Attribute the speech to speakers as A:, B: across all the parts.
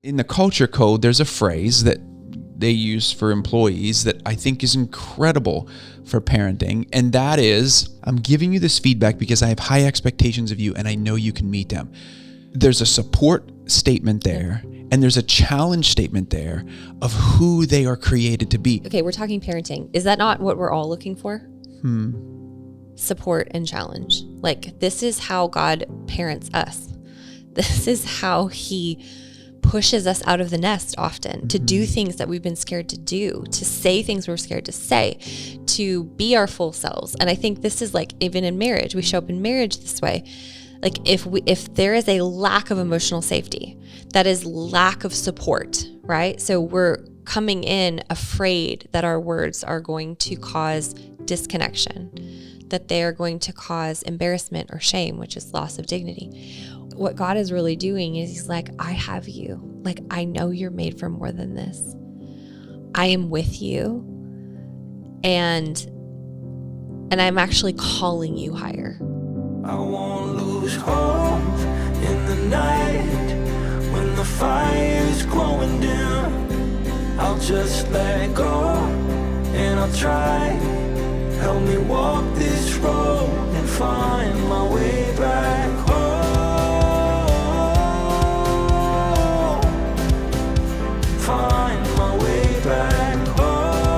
A: In the culture code, there's a phrase that they use for employees that I think is incredible for parenting. And that is, I'm giving you this feedback because I have high expectations of you and I know you can meet them. There's a support statement there and there's a challenge statement there of who they are created to be.
B: Okay, we're talking parenting. Is that not what we're all looking for? Support and challenge. Like, this is how God parents us. This is how he pushes us out of the nest often, to do things that we've been scared to do, to say things we're scared to say, to be our full selves. And I think this is like, even in marriage, we show up in marriage this way. Like, if there is a lack of emotional safety, that is lack of support, right? So we're coming in afraid that our words are going to cause disconnection, that they are going to cause embarrassment or shame, which is loss of dignity. What God is really doing is he's like, I have you. Like, I know you're made for more than this. I am with you. And I'm actually calling you higher.
C: I won't lose hope in the night when the fire's glowing dim. I'll just let go and I'll try. Help me walk this road and find my way back home. Find my way back home.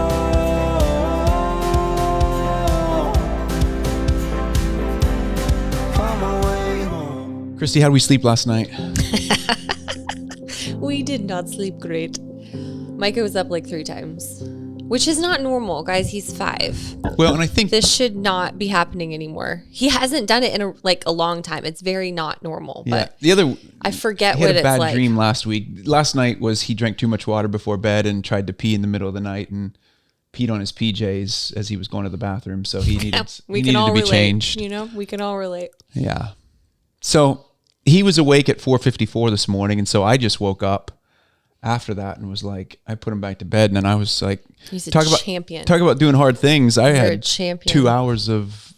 C: Find my way home.
A: Christy, how did we sleep last night?
B: We did not sleep great. Micah was up like 3 times, which is not normal, guys. He's 5.
A: Well, and I think
B: This should not be happening anymore. He hasn't done it in a long time. It's very not normal. But
A: the other,
B: I forget
A: he
B: what
A: had a
B: it's
A: bad
B: like.
A: dream last week. Last night was he drank too much water before bed and tried to pee in the middle of the night and peed on his PJs as he was going to the bathroom. So he needed,
B: We
A: he
B: can
A: needed
B: all
A: to be
B: relate.
A: changed.
B: You know, we can all relate.
A: Yeah. So he was awake at 4:54 this morning. And so I just woke up after that and was like, I put him back to bed. And then I was like,
B: He's a champion.
A: Talk about doing hard things. I
B: You're a
A: had
B: champion.
A: 2 hours of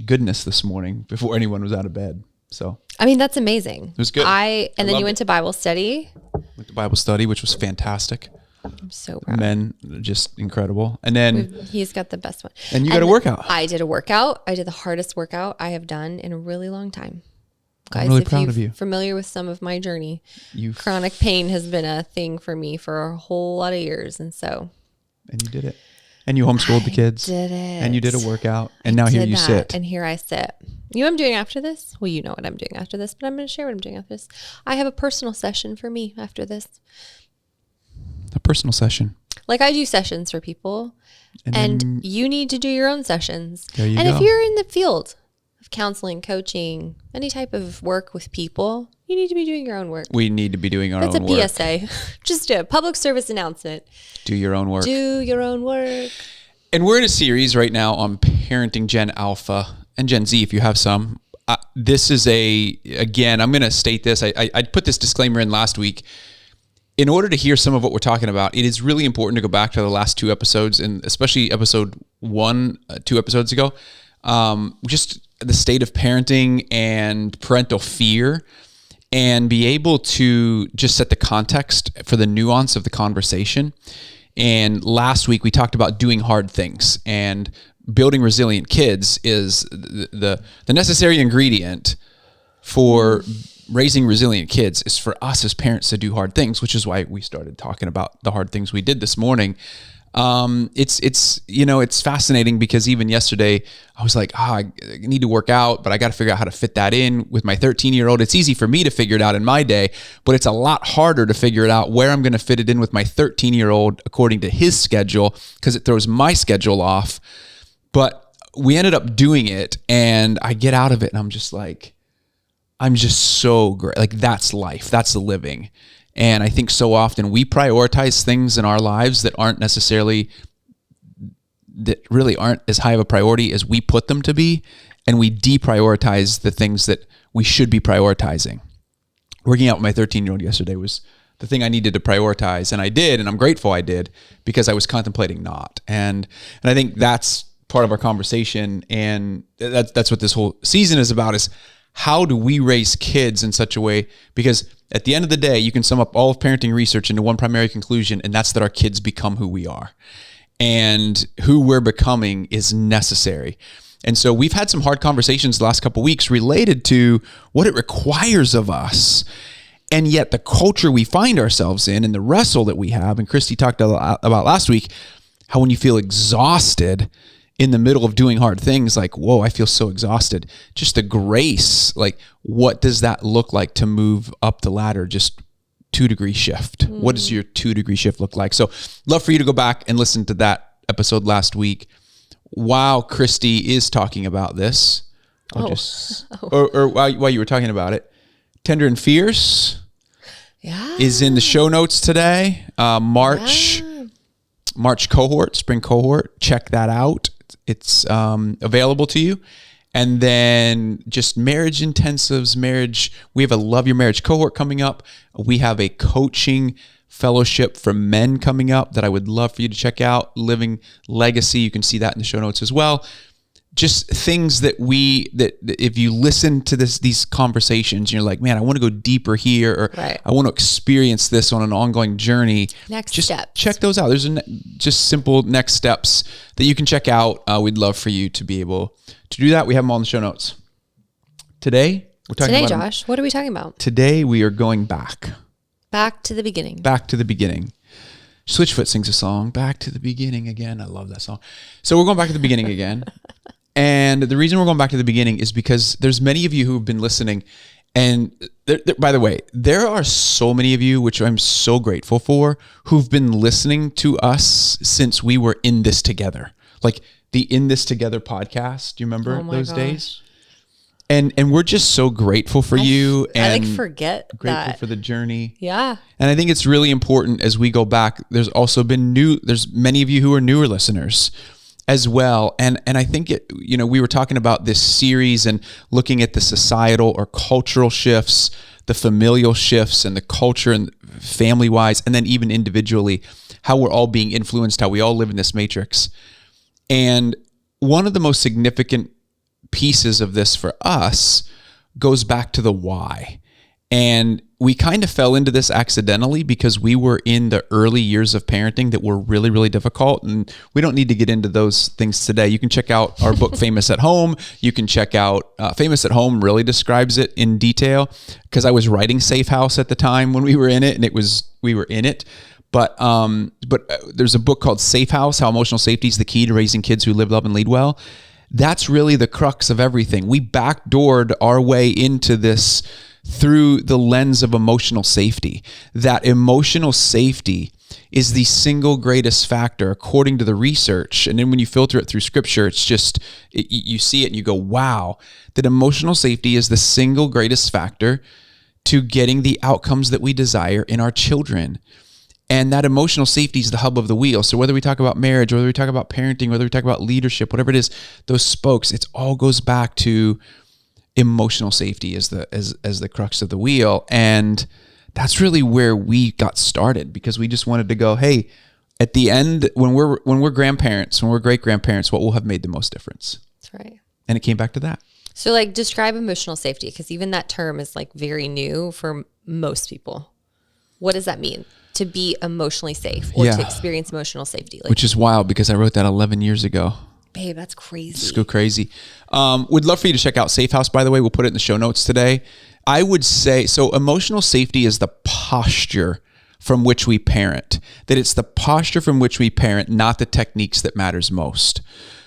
A: goodness this morning before anyone was out of bed. So
B: I mean, that's amazing. It
A: was good.
B: And then
A: loved
B: you went to Bible study.
A: went to Bible study, which was fantastic.
B: I'm so proud.
A: Men, just incredible. And then
B: He's got the best one.
A: And you got a workout.
B: I did a workout. I did the hardest workout I have done in a really long time. Guys,
A: I'm really
B: if
A: proud
B: you're
A: of you.
B: familiar with some of my journey,
A: You
B: chronic pain has been a thing for me for a whole lot of years. And so
A: And you did it. And you homeschooled the kids.
B: did it.
A: And you did a workout. And now here
B: did
A: you
B: that,
A: sit.
B: And here I sit. You know what I'm doing after this? Well, you know what I'm doing after this, but I'm going to share what I'm doing after this. I have a personal session for me after this.
A: A personal session.
B: Like, I do sessions for people,
A: And
B: and
A: then
B: you need to do your own sessions.
A: There you
B: and
A: go.
B: if you're in the field of counseling, coaching, any type of work with people, you need to be doing your own work.
A: we need to be doing our
B: That's
A: own
B: a
A: work.
B: PSA. Just a public service announcement.
A: Do your own work.
B: Do your own work.
A: And we're in a series right now on parenting Gen Alpha and Gen Z, if you have some. This is again, I'm going to state this. I put this disclaimer in last week. In order to hear some of what we're talking about, it is really important to go back to the last 2 episodes, and especially episode 1, 2 episodes ago. Just the state of parenting and parental fear, and be able to just set the context for the nuance of the conversation. And last week we talked about doing hard things, and building resilient kids is the necessary ingredient for raising resilient kids is for us as parents to do hard things, which is why we started talking about the hard things we did this morning. It's fascinating because even yesterday I was like, I need to work out, but I got to figure out how to fit that in with my 13-year-old. It's easy for me to figure it out in my day, but it's a lot harder to figure it out where I'm going to fit it in with my 13-year-old according to his schedule, because it throws my schedule off. But we ended up doing it, and I get out of it and I'm just so great. Like, that's life. That's the living. And I think so often we prioritize things in our lives that really aren't as high of a priority as we put them to be. And we deprioritize the things that we should be prioritizing. Working out with my 13-year-old yesterday was the thing I needed to prioritize. And I did, and I'm grateful I did, because I was contemplating not. And I think that's part of our conversation. And that's what this whole season is about, is how do we raise kids in such a way? Because At the end of the day, you can sum up all of parenting research into one primary conclusion, and that's that our kids become who we are. And who we're becoming is necessary. And so we've had some hard conversations the last couple of weeks related to what it requires of us. And yet the culture we find ourselves in and the wrestle that we have, and Christy talked about last week, how when you feel exhausted in the middle of doing hard things, like, whoa, I feel so exhausted. Just the grace, like, what does that look like to move up the ladder? Just 2-degree shift. What does your 2-degree shift look like? So love for you to go back and listen to that episode last week. While Christy is talking about this, or while you were talking about it, Tender and Fierce is in the show notes today. March cohort, spring cohort. Check that out. It's available to you. And then just marriage intensives, we have a Love Your Marriage cohort coming up. We have a coaching fellowship for men coming up that I would love for you to check out. Living Legacy. You can see that in the show notes as well. Just things that if you listen to these conversations, you're like, man, I want to go deeper here, or I want to experience this on an ongoing journey.
B: Next steps.
A: Check those out. There's just simple next steps that you can check out. We'd love for you to be able to do that. We have them all in the show notes. Today, we're talking about...
B: Josh, what are we talking about?
A: Today, we are going back.
B: Back to the beginning.
A: Back to the beginning. Switchfoot sings a song, Back to the Beginning Again. I love that song. So we're going back to the beginning again. And the reason we're going back to the beginning is because there's many of you who have been listening. And by the way, there are so many of you, which I'm so grateful for, who've been listening to us since we were in this together. Like the In This Together podcast. Do you remember those days? And we're just so grateful for you. And
B: I forget
A: grateful
B: that.
A: For the journey.
B: Yeah.
A: And I think it's really important as we go back. There's also been there's many of you who are newer listeners as well. And I think we were talking about this series and looking at the societal or cultural shifts, the familial shifts and the culture and family wise, and then even individually, how we're all being influenced, how we all live in this matrix. And one of the most significant pieces of this for us goes back to the why. And we kind of fell into this accidentally because we were in the early years of parenting that were really, really difficult. And we don't need to get into those things today. You can check out our book, Famous at Home. You can check out Famous at Home really describes it in detail, because I was writing Safe House at the time when we were in it, and we were in it. But there's a book called Safe House, How Emotional Safety is the Key to Raising Kids Who Live, Love, and Lead Well. That's really the crux of everything. We backdoored our way into this through the lens of emotional safety. That emotional safety is the single greatest factor according to the research. And then when you filter it through scripture, it's just, you see it and you go, wow, that emotional safety is the single greatest factor to getting the outcomes that we desire in our children. And that emotional safety is the hub of the wheel. So whether we talk about marriage, whether we talk about parenting, whether we talk about leadership, whatever it is, those spokes, it all goes back to emotional safety as the crux of the wheel. And that's really where we got started, because we just wanted to go, hey, at the end, when we're grandparents, when we're great grandparents, what will have made the most difference?
B: That's right.
A: And it came back to that.
B: So like describe emotional safety, because even that term is like very new for most people. What does that mean? To be emotionally safe or to experience emotional safety?
A: Which is wild, because I wrote that 11 years ago.
B: Babe, that's crazy.
A: Just go crazy. We'd love for you to check out Safe House, by the way. We'll put it in the show notes today. I would say, so emotional safety is the posture from which we parent. That it's the posture from which we parent, not the techniques that matters most.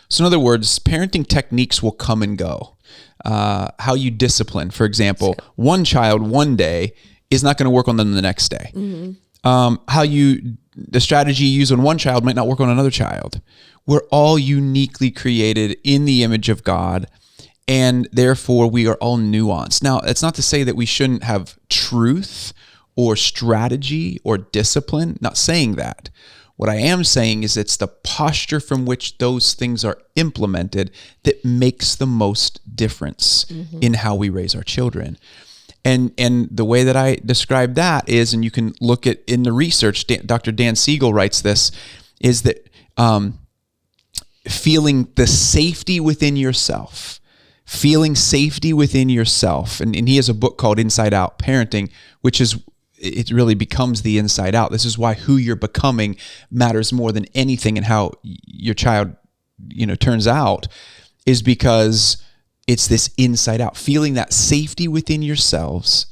A: So in other words, parenting techniques will come and go. How you discipline, for example, one child one day is not going to work on them the next day. Mm-hmm. The strategy you use on one child might not work on another child. We're all uniquely created in the image of God, and therefore we are all nuanced. Now, it's not to say that we shouldn't have truth or strategy or discipline. Not saying that. What I am saying is it's the posture from which those things are implemented that makes the most difference in how we raise our children. And the way that I describe that is, and you can look at in the research, Dr. Dan Siegel writes this, is that feeling the safety within yourself, feeling safety within yourself. And he has a book called Inside Out Parenting, which is, it really becomes the inside out. This is why who you're becoming matters more than anything, and how your child, turns out, is because it's this inside out, feeling that safety within yourselves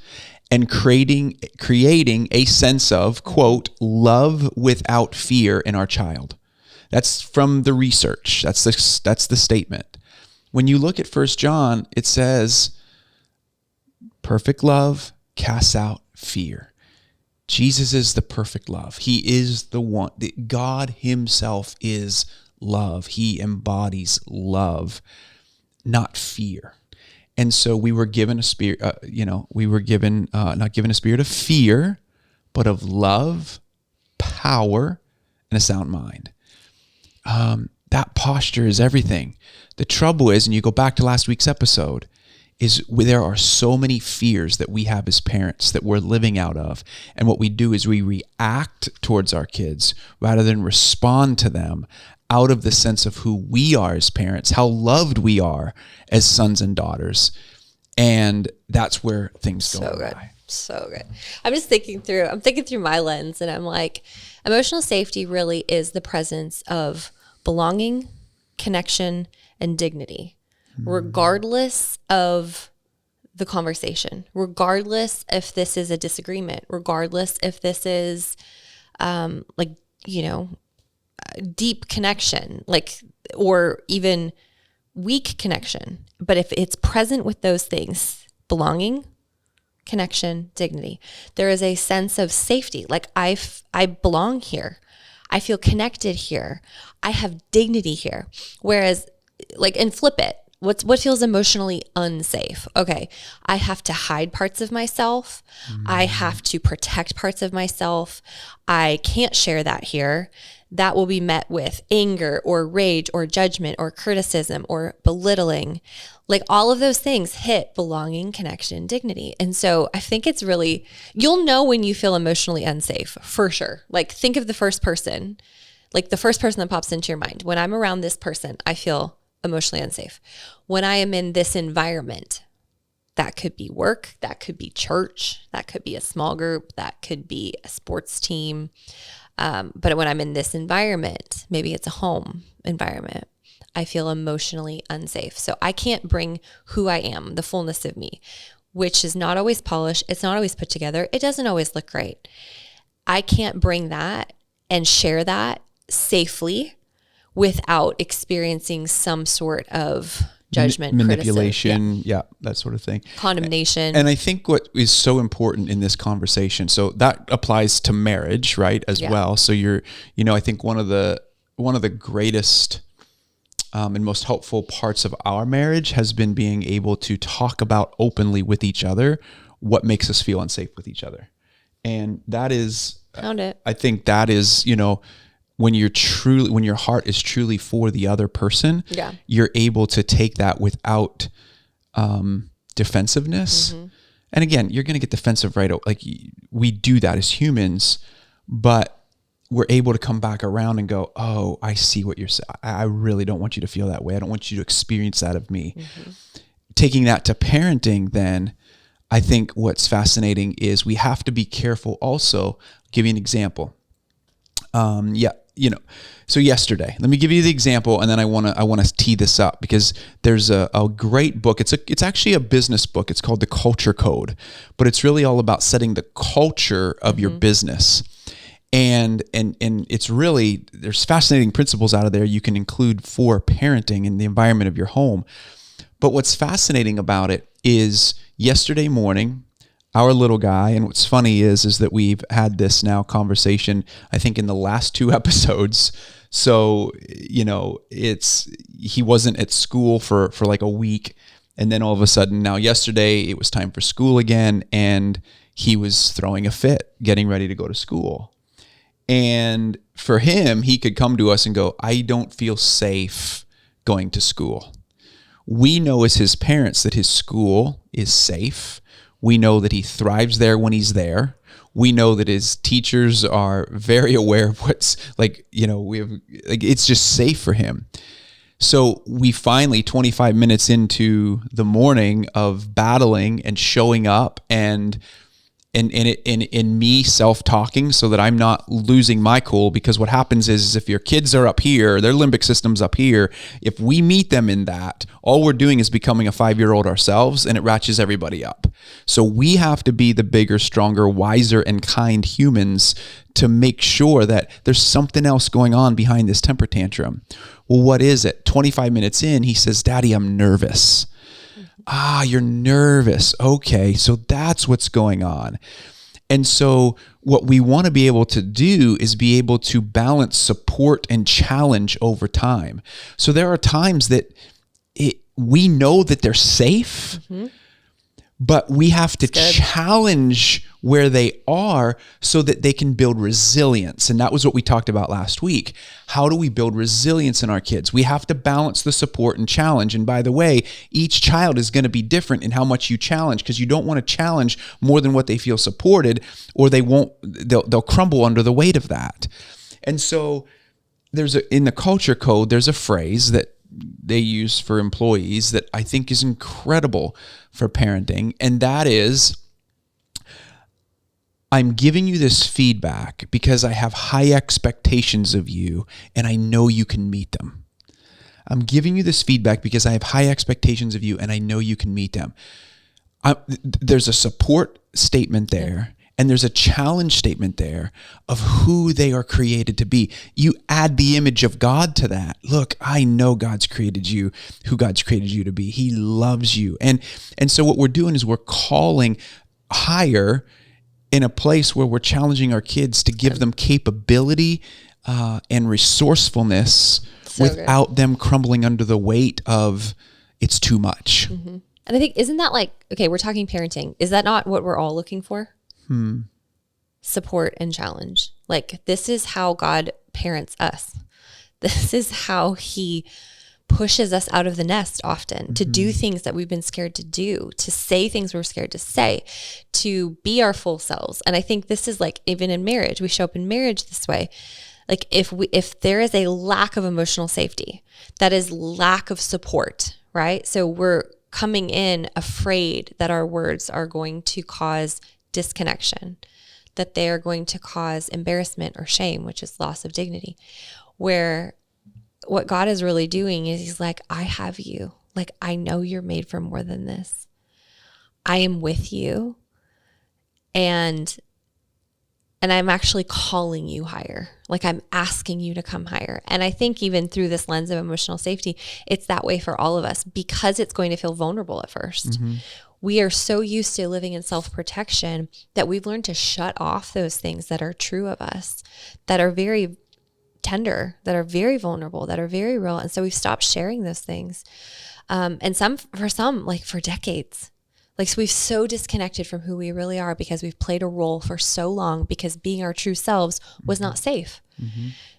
A: and creating a sense of, quote, love without fear in our child. That's from the research. That's the statement. When you look at 1 John, it says, perfect love casts out fear. Jesus is the perfect love. He is the one. God himself is love. He embodies love, not fear. And so we were given a spirit, not given a spirit of fear, but of love, power, and a sound mind. That posture is everything. The trouble is, and you go back to last week's episode, is there are so many fears that we have as parents that we're living out of. And what we do is we react towards our kids rather than respond to them out of the sense of who we are as parents, how loved we are as sons and daughters. And that's where things go awry.
B: So good. I'm thinking through my lens, and I'm like, emotional safety really is the presence of belonging, connection, and dignity, regardless of the conversation, regardless if this is a disagreement, regardless if this is deep connection, or even weak connection. But if it's present with those things, belonging, connection, dignity, there is a sense of safety. Like I belong here. I feel connected here. I have dignity here. Whereas, and flip it. What feels emotionally unsafe? Okay, I have to hide parts of myself. I have to protect parts of myself. I can't share that here. That will be met with anger or rage or judgment or criticism or belittling. All of those things hit belonging, connection, dignity. And so I think it's really, you'll know when you feel emotionally unsafe, for sure. Think of the first person, the first person that pops into your mind. When I'm around this person, I feel emotionally unsafe. When I am in this environment, that could be work, that could be church, that could be a small group, that could be a sports team. But when I'm in this environment, maybe it's a home environment, I feel emotionally unsafe. So I can't bring who I am, the fullness of me, which is not always polished. It's not always put together. It doesn't always look great. I can't bring that and share that safely without experiencing some sort of judgment,
A: manipulation, that sort of thing.
B: Condemnation.
A: And I think what is so important in this conversation, so that applies to marriage, right, as well. So I think one of the greatest and most helpful parts of our marriage has been being able to talk about openly with each other what makes us feel unsafe with each other. And that is, I think that is, when your heart is truly for the other person, you're able to take that without defensiveness. Mm-hmm. And again, you're going to get defensive right. We do that as humans, but we're able to come back around and go, oh, I see what you're saying. I really don't want you to feel that way. I don't want you to experience that of me. Mm-hmm. Taking that to parenting, then I think what's fascinating is we have to be careful also. I'll give you an example. So yesterday, let me give you the example, and then I want to tee this up because there's a great book. It's actually a business book. It's called The Culture Code, but it's really all about setting the culture of your business. And it's really, there's fascinating principles out of there you can include for parenting in the environment of your home. But what's fascinating about it is yesterday morning, our little guy, and what's funny is that we've had this now conversation, I think in the last 2 episodes. So, he wasn't at school for like a week. And then all of a sudden now yesterday it was time for school again. And he was throwing a fit, getting ready to go to school. And for him, he could come to us and go, I don't feel safe going to school. We know as his parents that his school is safe. We know that he thrives there when he's there. We know that his teachers are very aware of what's it's just safe for him. So we finally, 25 minutes into the morning of battling and showing up and in me self-talking so that I'm not losing my cool, because what happens is if your kids are up here, their limbic system's up here, if we meet them in that, all we're doing is becoming a 5-year-old ourselves, and it ratchets everybody up. So we have to be the bigger, stronger, wiser, and kind humans to make sure that there's something else going on behind this temper tantrum. Well, what is it? 25 minutes in, he says, "Daddy, I'm nervous." Ah, you're nervous. Okay, so that's what's going on. And so what we want to be able to do is be able to balance support and challenge over time. So there are times that we know that they're safe, but we have to challenge where they are so that they can build resilience. And that was what we talked about last week. How do we build resilience in our kids? We have to balance the support and challenge. And by the way, each child is going to be different in how much you challenge, because you don't want to challenge more than what they feel supported, or they'll crumble under the weight of that. And so in the culture code, there's a phrase that they use for employees that I think is incredible for parenting. And that is, I'm giving you this feedback because I have high expectations of you and I know you can meet them. I'm giving you this feedback because I have high expectations of you and I know you can meet them. There's a support statement there. And there's a challenge statement there of who they are created to be. You add the image of God to that. Look, I know God's created you, who God's created you to be. He loves you. And so what we're doing is we're calling higher in a place where we're challenging our kids to give them capability and resourcefulness without them crumbling under the weight of it's too much.
B: Mm-hmm. And I think, isn't that like, okay, we're talking parenting. Is that not what we're all looking for? Support and challenge. Like, this is how God parents us. This is how he pushes us out of the nest often to do things that we've been scared to do, to say things we're scared to say, to be our full selves. And I think this is like, even in marriage, we show up in marriage this way. Like, if there is a lack of emotional safety, that is lack of support, right? So we're coming in afraid that our words are going to cause disconnection, that they are going to cause embarrassment or shame, which is loss of dignity. Where what God is really doing is he's like, I have you. Like, I know you're made for more than this. I am with you. And I'm actually calling you higher. Like, I'm asking you to come higher. And I think even through this lens of emotional safety, it's that way for all of us, because it's going to feel vulnerable at first. We are so used to living in self-protection that we've learned to shut off those things that are true of us, that are very tender, that are very vulnerable, that are very real. And so we've stopped sharing those things. And for some, like for decades. Like, so we've so disconnected from who we really are because we've played a role for so long, because being our true selves was not safe.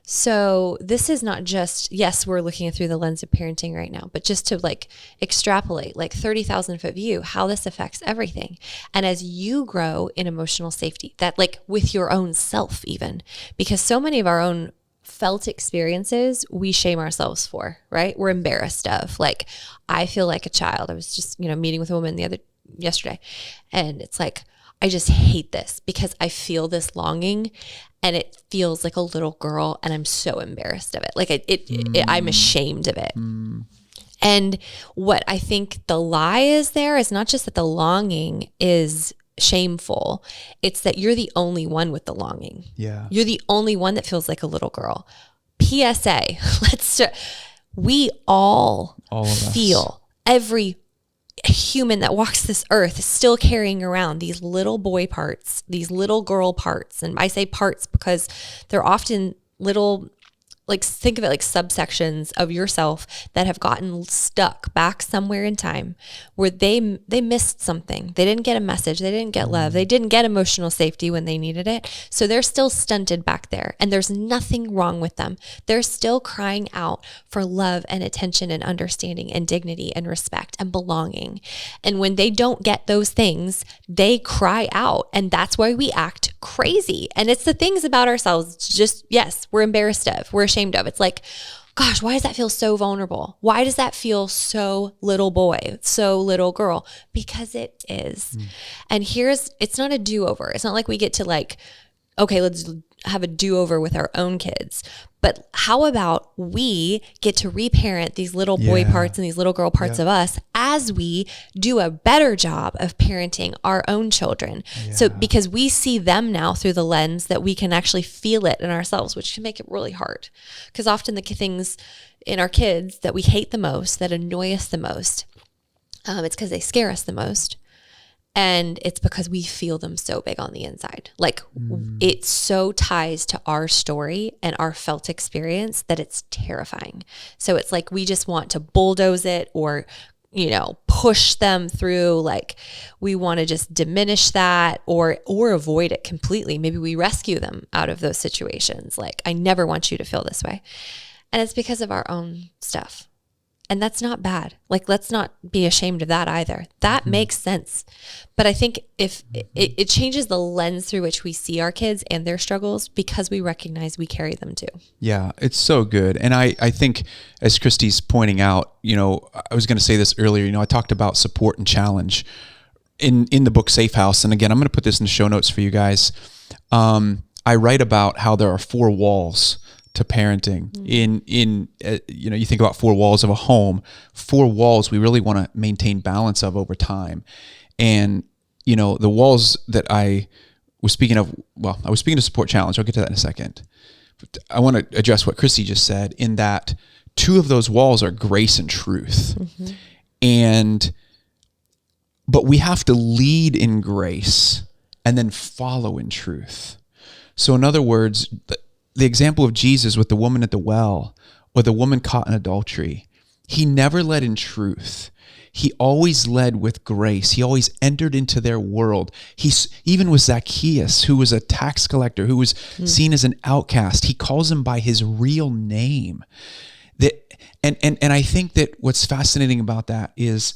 B: So this is not just, yes, we're looking through the lens of parenting right now, but just to like extrapolate, like 30,000 foot view, how this affects everything. And as you grow in emotional safety, that like with your own self even, because so many of our own felt experiences we shame ourselves for, right? We're embarrassed of. Like, I feel like a child. I was just, meeting with a woman yesterday, and it's like, I just hate this because I feel this longing and it feels like a little girl and I'm so embarrassed of it. Like I'm ashamed of it. And what I think the lie is there is not just that the longing is shameful. It's that you're the only one with the longing.
A: Yeah.
B: You're the only one that feels like a little girl. PSA, we all feel, every human that walks this earth is still carrying around these little boy parts, these little girl parts. And I say parts because they're often little, like, think of it like subsections of yourself that have gotten stuck back somewhere in time where they missed something. They didn't get a message. They didn't get love. They didn't get emotional safety when they needed it. So they're still stunted back there, and there's nothing wrong with them. They're still crying out for love and attention and understanding and dignity and respect and belonging. And when they don't get those things, they cry out, and that's why we act crazy. And it's the things about ourselves, just, yes, we're embarrassed of, we're ashamed of. It's like, gosh, why does that feel so vulnerable? Why does that feel so little boy, so little girl? Because it is. And it's not a do-over. It's not like we get to like, okay, let's have a do-over with our own kids. But how about we get to reparent these little boy parts and these little girl parts of us as we do a better job of parenting our own children. So because we see them now through the lens that we can actually feel it in ourselves, which can make it really hard. Because often the things in our kids that we hate the most, that annoy us the most, it's because they scare us the most. And it's because we feel them so big on the inside. Like it so ties to our story and our felt experience that it's terrifying. So it's like we just want to bulldoze it or, push them through. Like we want to just diminish that or avoid it completely. Maybe we rescue them out of those situations. Like, I never want you to feel this way. And it's because of our own stuff. And that's not bad. Like, let's not be ashamed of that either. That makes sense. But I think if it changes the lens through which we see our kids and their struggles because we recognize we carry them too.
A: Yeah, it's so good. And I think as Christy's pointing out, I was going to say this earlier, I talked about support and challenge in the book Safe House. And again, I'm going to put this in the show notes for you guys. I write about how there are 4 walls to parenting. You think about 4 walls of a home, 4 walls we really want to maintain balance of over time. And, the walls that I was speaking of, I was speaking to support challenge. I'll get to that in a second. But I want to address what Christy just said in that 2 of those walls are grace and truth. But we have to lead in grace and then follow in truth. So in other words, the example of Jesus with the woman at the well or the woman caught in adultery, he never led in truth. He always led with grace. He always entered into their world. Even with Zacchaeus, who was a tax collector, who was seen as an outcast, he calls him by his real name. And I think that what's fascinating about that is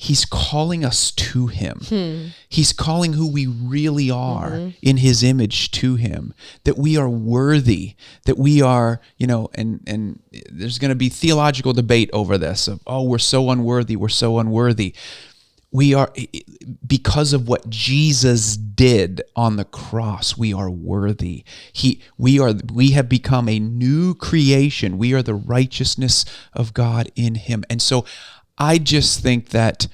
A: he's calling us to him. He's calling who we really are in his image to him, that we are worthy, that we are, and there's going to be theological debate over this of, we're so unworthy. We're so unworthy. We are, because of what Jesus did on the cross, we are worthy. We have become a new creation. We are the righteousness of God in him. And so I just think that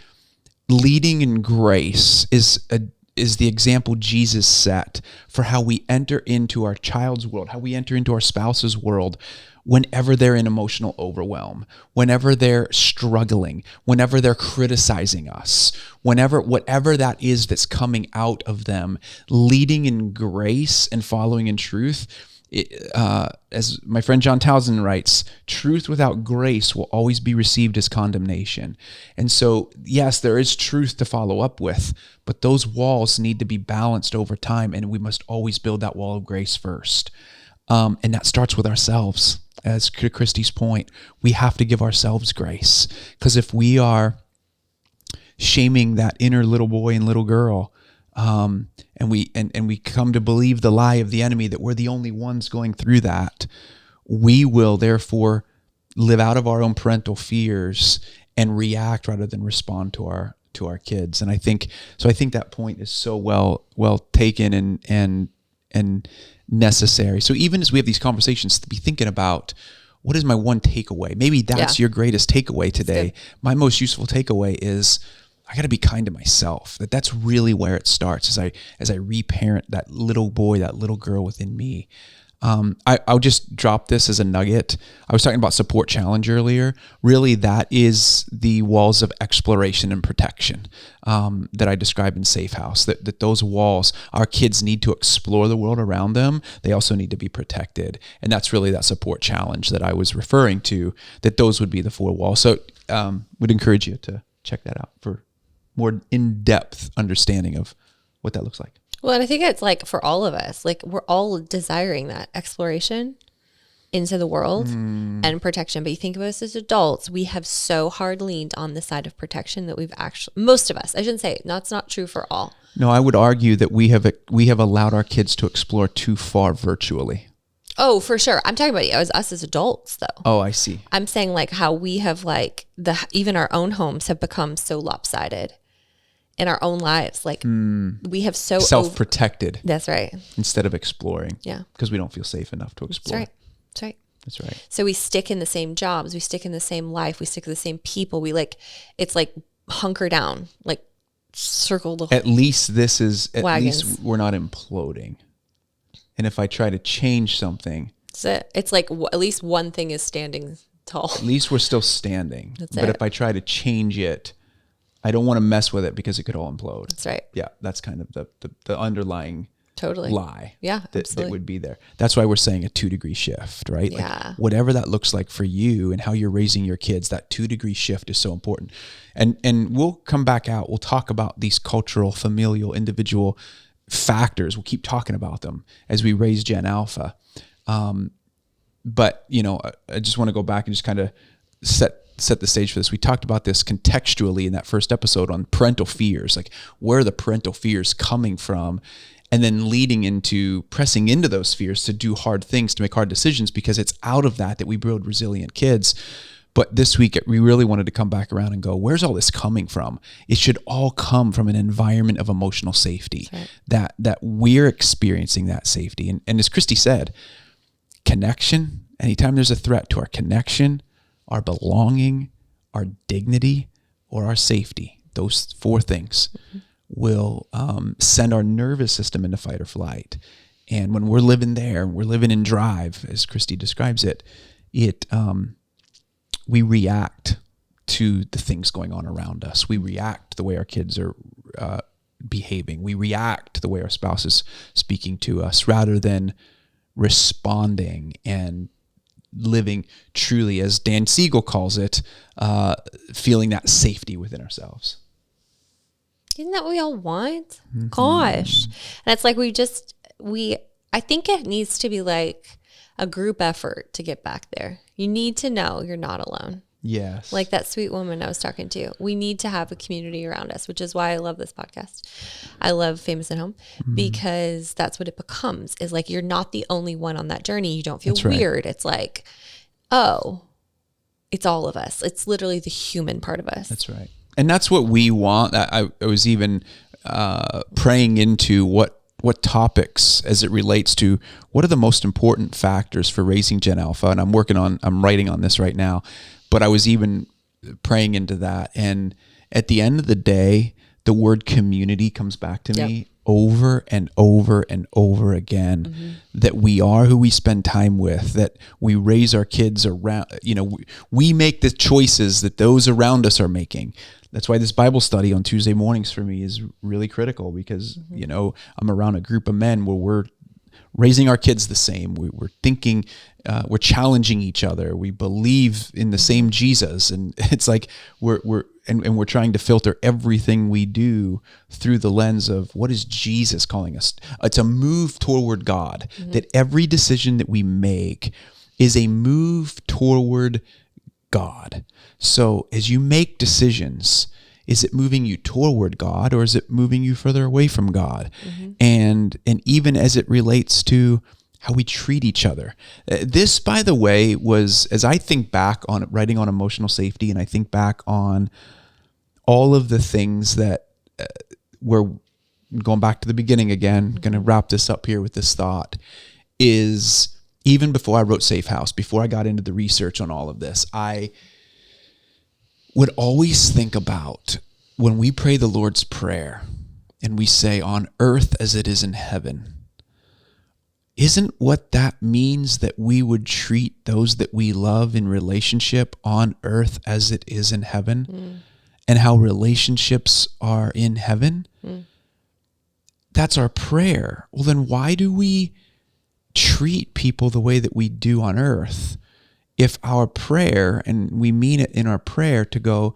A: leading in grace is the example Jesus set for how we enter into our child's world, how we enter into our spouse's world whenever they're in emotional overwhelm, whenever they're struggling, whenever they're criticizing us, whatever that is that's coming out of them, leading in grace and following in truth. As my friend John Townsend writes, truth without grace will always be received as condemnation. And so, yes, there is truth to follow up with, but those walls need to be balanced over time, and we must always build that wall of grace first. And that starts with ourselves. As to Christy's point, we have to give ourselves grace, because if we are shaming that inner little boy and little girl, and we come to believe the lie of the enemy that we're the only ones going through that, we will therefore live out of our own parental fears and react rather than respond to our kids. And I think that point is so well taken and necessary. So even as we have these conversations, to be thinking about, what is my one takeaway? Maybe that's your greatest takeaway today. My most useful takeaway is, I got to be kind to myself. That's really where it starts as I reparent that little boy, that little girl within me. I'll just drop this as a nugget. I was talking about support challenge earlier. Really, that is the walls of exploration and protection that I described in Safe House. That those walls, our kids need to explore the world around them. They also need to be protected. And that's really that support challenge that I was referring to, that those would be the 4 walls. So would encourage you to check that out for more in-depth understanding of what that looks like.
B: Well, and I think it's like for all of us, like we're all desiring that exploration into the world and protection. But you think of us as adults, we have so hard leaned on the side of protection that we've actually, most of us, I shouldn't say, that's not true for all.
A: No, I would argue that we have allowed our kids to explore too far virtually.
B: Oh, for sure. I'm talking about us as adults, though.
A: Oh, I see.
B: I'm saying like how we have like even our own homes have become so lopsided in our own lives. Like we have so
A: self-protected.
B: That's right.
A: Instead of exploring.
B: Yeah.
A: Because we don't feel safe enough to explore.
B: That's right. That's right.
A: That's right.
B: So we stick in the same jobs. We stick in the same life. We stick to the same people. It's like hunker down, like circle the
A: At least least we're not imploding. And if I try to change something,
B: it's like at least one thing is standing tall.
A: At least we're still standing.
B: That's
A: but
B: it.
A: if I try to change it, I don't want to mess with it because it could all implode.
B: That's right.
A: Yeah, that's kind of the underlying lie.
B: Yeah,
A: that would be there. That's why we're saying a 2-degree shift, right?
B: Yeah.
A: Like whatever that looks like for you and how you're raising your kids, that 2-degree shift is so important. And we'll come back out. We'll talk about these cultural, familial, individual factors. We'll keep talking about them as we raise Gen Alpha. But I just want to go back and just kind of set the stage for this. We talked about this contextually in that first episode on parental fears, like where are the parental fears coming from, and then leading into pressing into those fears to do hard things, to make hard decisions, because it's out of that we build resilient kids. But this week, we really wanted to come back around and go, where's all this coming from? It should all come from an environment of emotional safety, right. that we're experiencing that safety. And as Christi said, connection, anytime there's a threat to our connection, our belonging, our dignity, or our safety, those 4 things will send our nervous system into fight or flight. And when we're living there, we're living in drive, as Christi describes it, we react to the things going on around us. We react to the way our kids are behaving. We react to the way our spouse is speaking to us rather than responding and living truly, as Dan Siegel calls it, feeling that safety within ourselves.
B: Isn't that what we all want? Mm-hmm. Gosh. And it's like I think it needs to be like a group effort to get back there. You need to know you're not alone.
A: Yes.
B: Like that sweet woman I was talking to. We need to have a community around us, which is why I love this podcast. I love Famous at Home because that's what it becomes, is like you're not the only one on that journey. You don't feel weird. Right. It's like, oh, it's all of us. It's literally the human part of us.
A: That's right. And that's what we want. I was even praying into what topics as it relates to what are the most important factors for raising Gen Alpha. And I'm writing on this right now, but I was even praying into that. And at the end of the day, the word community comes back to me over and over and over again, that we are who we spend time with, that we raise our kids around, we make the choices that those around us are making. That's why this Bible study on Tuesday mornings for me is really critical, because, I'm around a group of men where we're raising our kids the same. We're thinking, we're challenging each other. We believe in the same Jesus. And it's like we're trying to filter everything we do through the lens of what is Jesus calling us. It's a move toward God, that every decision that we make is a move toward God. So as you make decisions, is it moving you toward God, or is it moving you further away from God? And even as it relates to how we treat each other. This, by the way, was, as I think back on writing on emotional safety, and I think back on all of the things that we're going back to the beginning again, going to wrap this up here with this thought, is even before I wrote Safe House, before I got into the research on all of this, I would always think about when we pray the Lord's Prayer and we say, on earth as it is in heaven, isn't what that means that we would treat those that we love in relationship on earth as it is in heaven, and how relationships are in heaven? That's our prayer. Well, then why do we treat people the way that we do on earth? If our prayer, and we mean it in our prayer to go,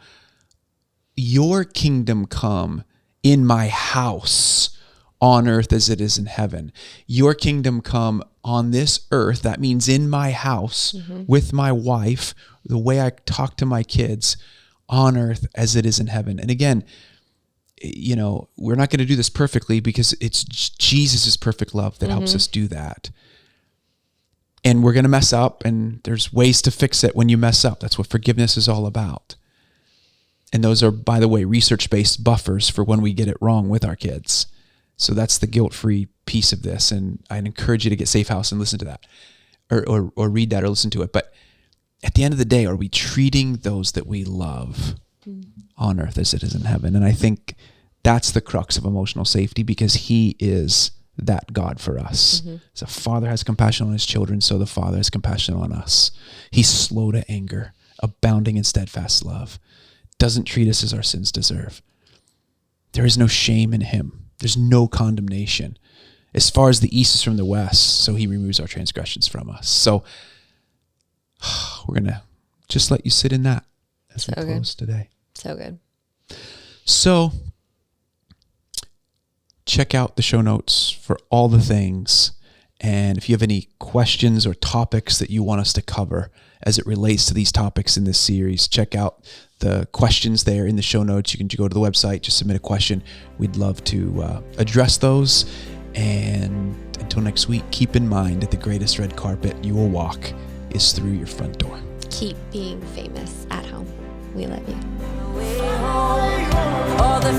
A: your kingdom come in my house on earth as it is in heaven. Your kingdom come on this earth. That means in my house with my wife, the way I talk to my kids, on earth as it is in heaven. And again, we're not going to do this perfectly, because it's Jesus' perfect love that helps us do that. And we're going to mess up, and there's ways to fix it when you mess up. That's what forgiveness is all about. And those are, by the way, research-based buffers for when we get it wrong with our kids. So that's the guilt-free piece of this. And I'd encourage you to get Safe House and listen to that, or read that or listen to it. But at the end of the day, are we treating those that we love on earth as it is in heaven? And I think that's the crux of emotional safety, because he is that God for us. As a father has compassion on his children, so the Father has compassion on us. He's slow to anger, abounding in steadfast love, doesn't treat us as our sins deserve. There is no shame in him. There's no condemnation. As far as the east is from the west, so he removes our transgressions from us. So we're going to just let you sit in that as we close today.
B: So good.
A: So check out the show notes for all the things. And if you have any questions or topics that you want us to cover as it relates to these topics in this series, check out the questions there in the show notes. You can go to the website, just submit a question. We'd love to address those. And until next week, keep in mind that the greatest red carpet you will walk is through your front door.
B: Keep being famous at home. We love you.
C: All the